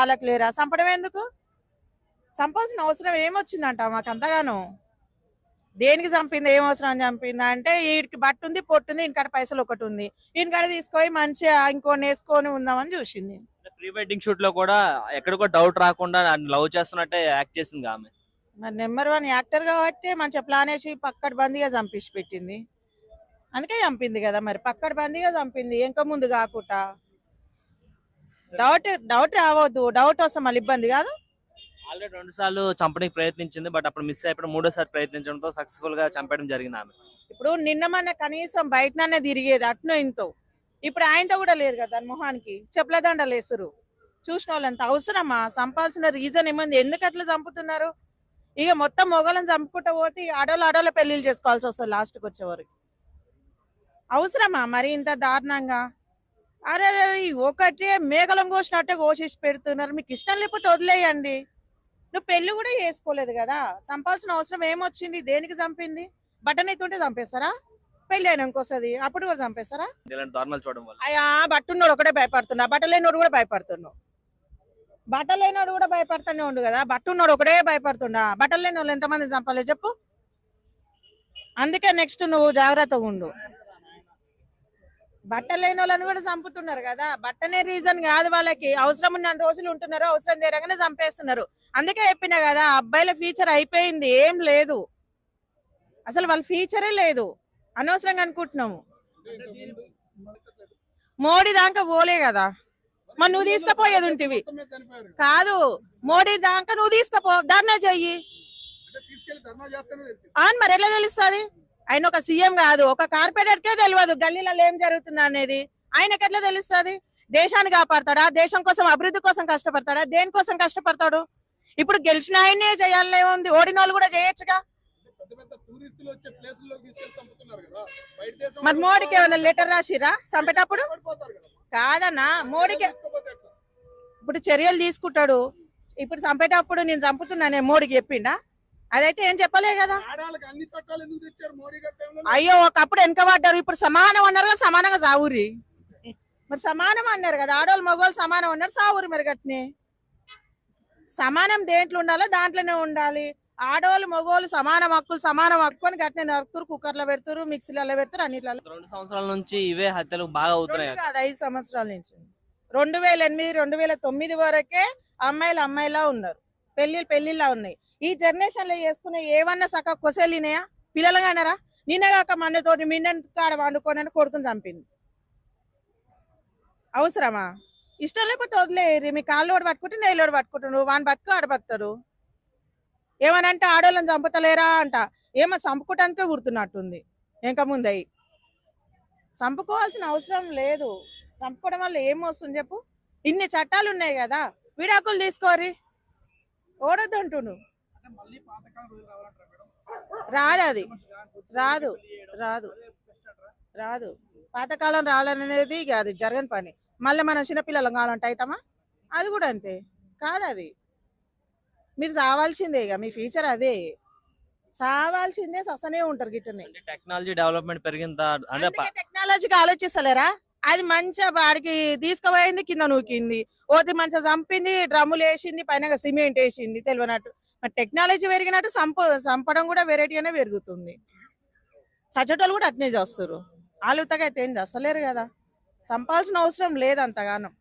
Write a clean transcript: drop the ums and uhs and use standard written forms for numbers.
వాళ్ళకి లేరా? చంపడం ఎందుకు? చంపాల్సిన అవసరం ఏమొచ్చిందంట మాకు అంతగానో? దేనికి చంపింది, ఏం అవసరం చంపింది అంటే వీడికి బట్ట ఉంది, పొట్టుంది, ఇంకాడ పైసలు ఒకటి ఉంది, ఇంకాడ తీసుకొని మంచిగా ఇంకోని వేసుకొని ఉందామని చూసింది. ప్రీ వెడ్డింగ్ షూట్ లో కూడా ఎక్కడికో డౌట్ రాకుండా లవ్ చేస్తున్నట్టే యాక్ట్ చేసింది ఆమె. మరి నెంబర్ 1 యాక్టర్ కాబట్టి మంచిగా ప్లాన్ వేసి పక్కడి బందీగా చంపించి పెట్టింది. అందుకే చంపింది కదా, మరి పక్కడి బందీగా చంపింది ఇంకా ముందు కాకుండా. డౌట్ రావద్దు, డౌట్ వస్తే మళ్ళీ ఇబ్బంది కాదు. ఆల్రెడీ 2 సార్లు చంపడానికి ప్రయత్నించింది, బట్ అప్పుడు మిస్ అయిపోయి 3వ సారి ప్రయత్నించడంతో సక్సెస్ఫుల్ గా చంపడం జరిగింది ఆమె. ఇప్పుడు నిన్న మన కనీసం బయటననే తిరిగేది అట్నో ఇంతో, ఇప్పుడు ఆయనతో కూడా లేదు కదా. దాని మొహానికి చెప్పుల దండలు వేసురు. చూసిన వాళ్ళంత అవసరమా? చంపాల్సిన రీజన్ ఏముంది? ఎందుకు అట్లా చంపుతున్నారు? ఇక మొత్తం మొగలను చంపుకుంటూ పోతే ఆడోళ్ళ పెళ్లిళ్ళు చేసుకోవాల్సి వస్తుంది లాస్ట్కి వచ్చేవరకు. అవసరమా మరి ఇంత దారుణంగా? అరే ఒకటే మేకలం కోసినట్టే కోసేసి పెడుతున్నారు. మీకు ఇష్టం లేకపోతే వదిలేయండి. నువ్వు పెళ్లి కూడా చేసుకోలేదు కదా, చంపాల్సిన అవసరం ఏమొచ్చింది? దేనికి చంపింది? బట్టన్ అయితే ఉంటే చంపేస్తారా? పెళ్లి అయినాక వస్తుంది, అప్పుడు కూడా చంపేస్తారా? అయ్యా బట్టున్నోడు ఒకటే భయపడుతున్నా, బట్టలేనోడు కూడా భయపడుతున్నావు. బట్టలేనోడు కూడా భయపడుతూనే ఉండు కదా, బట్టున్నోడు ఒకటే భయపడుతుండా. బట్టలు లేని వాళ్ళు ఎంతమంది చంపాలి చెప్పు? అందుకే నెక్స్ట్ నువ్వు జాగ్రత్తగా ఉండు. బట్టలు లేని వాళ్ళని కూడా చంపుతున్నారు కదా, బట్టనే రీజన్ కాదు. వాళ్ళకి అవసరం ఉన్న రోజులు ఉంటున్నారు, అవసరం తీరగానే చంపేస్తున్నారు. అందుకే చెప్పినా కదా, అబ్బాయిల ఫ్యూచర్ అయిపోయింది, ఏం లేదు అసలు. వాళ్ళ ఫ్యూచరే లేదు, అనవసరంగా అనుకుంటున్నాము. మోడీ దాకా పోలే కదా, మరి నువ్వు తీసుకుపోయేది ఉంటివి కాదు. మోడీ దాకా నువ్వు తీసుకుపో, ధర్నా చెయ్యి అని. మరి ఎట్లా తెలుస్తుంది? ఆయన ఒక సీఎం కాదు, ఒక కార్పొరేటర్కే తెలియదు గల్లీలలో ఏం జరుగుతుందా అనేది. ఆయనకి ఎట్లా తెలుస్తుంది? దేశాన్ని కాపాడతాడా? దేశం కోసం, అభివృద్ధి కోసం కష్టపడతాడా? దేనికోసం కష్టపడతాడు? ఇప్పుడు గెలిచిన ఆయనే చేయాలనే ఉంది, ఓడిన వాళ్ళు కూడా చేయొచ్చుగా. మరి మోడీకి ఏమైనా లెటర్ రాసిరా చంపేటప్పుడు? కాదన్నా, మోడీకి ఇప్పుడు చర్యలు తీసుకుంటాడు. ఇప్పుడు చంపేటప్పుడు నేను చంపుతున్నానే మోడీకి చెప్పిండా? అదైతే ఏం చెప్పలే కదా. అయ్యో ఒకప్పుడు వెనకబడ్డారు, ఇప్పుడు సమానం అన్నారు కదా, సమానంగా సావురి. మరి సమానం అన్నారు కదా, ఆడవాళ్ళు మగవాళ్ళు సమానం అన్నారు, సావురి. మరి గట్నే సమానం దేంట్లో ఉండాలో దాంట్లోనే ఉండాలి. ఆడవాళ్ళు మగవాళ్ళు సమానం హక్కులు, సమానం హక్కు అని గట్నే నరుకుతారు, కుక్కర్లో పెడతారు, మిక్సీలలో పెడతారు, అన్నిట్లలో. 2 సంవత్సరాల నుంచి ఇవే హత్యలు బాగా అవుతున్నాయి. 5 సంవత్సరాల నుంచి 2008, 2009 వరకే అమ్మాయిలా ఉన్నారు, పెళ్లిళ్ళ ఉన్నాయి. ఈ జనరేషన్ లో చేసుకునే ఏమన్నా సక్క కొసెలినాయా? పిల్లలుగా అన్నారా? నిన్నగాక మండతోటి మిండని కాడ వండుకోనని కొడుకుని చంపింది. అవసరమా? ఇష్టం లేకపోతే వదిలేరు. మీ కాళ్ళు ఓడి పట్టుకుంటే నెయ్యిలోడు పట్టుకుంటాడు, వాని బతుకు ఆడ బతుకుతాడు. ఏమనంటే ఆడోళ్ళని చంపుతలేరా అంట, ఏమో చంపుకోవటానికే గుర్తున్నట్టుంది. ఇంకా ముందయి చంపుకోవాల్సిన అవసరం లేదు. చంపుకోవడం వల్ల ఏమొస్తుంది చెప్పు? ఇన్ని చట్టాలు ఉన్నాయి కదా, విడాకులు తీసుకోరి. ఓడొద్దు అంటుండు, రాదు. అది రాదు రాదు రాదు పాతకాలం రావాలనేది అది జరగని పని. మళ్ళీ మనం చిన్నపిల్లలం కావాలంటే అవుతామా? అది కూడా అంతే కాదు. అది మీరు చావాల్సిందే, ఇక మీ ఫ్యూచర్ అదే, చావాల్సిందే. సస్తనే ఉంటారు గిట్టనే. టెక్నాలజీ డెవలప్మెంట్ పెరిగిందా? టెక్నాలజీకి ఆలోచిస్తలేరా? అది మంచిగా వాడికి తీసుకుపోయింది, కింద నూకింది, ఓతి మంచిగా చంపింది, డ్రమ్ములు వేసింది, పైన సిమెంట్ వేసింది తెలియనట్టు. మరి టెక్నాలజీ పెరిగినట్టు చంపడం కూడా వెరైటీగానే పెరుగుతుంది. చచ్చటోళ్ళు కూడా అట్నే చేస్తారు. ఆలుతగా అయితే ఏం చేస్తలేరు కదా. చంపాల్సిన అవసరం లేదు అంతగానం.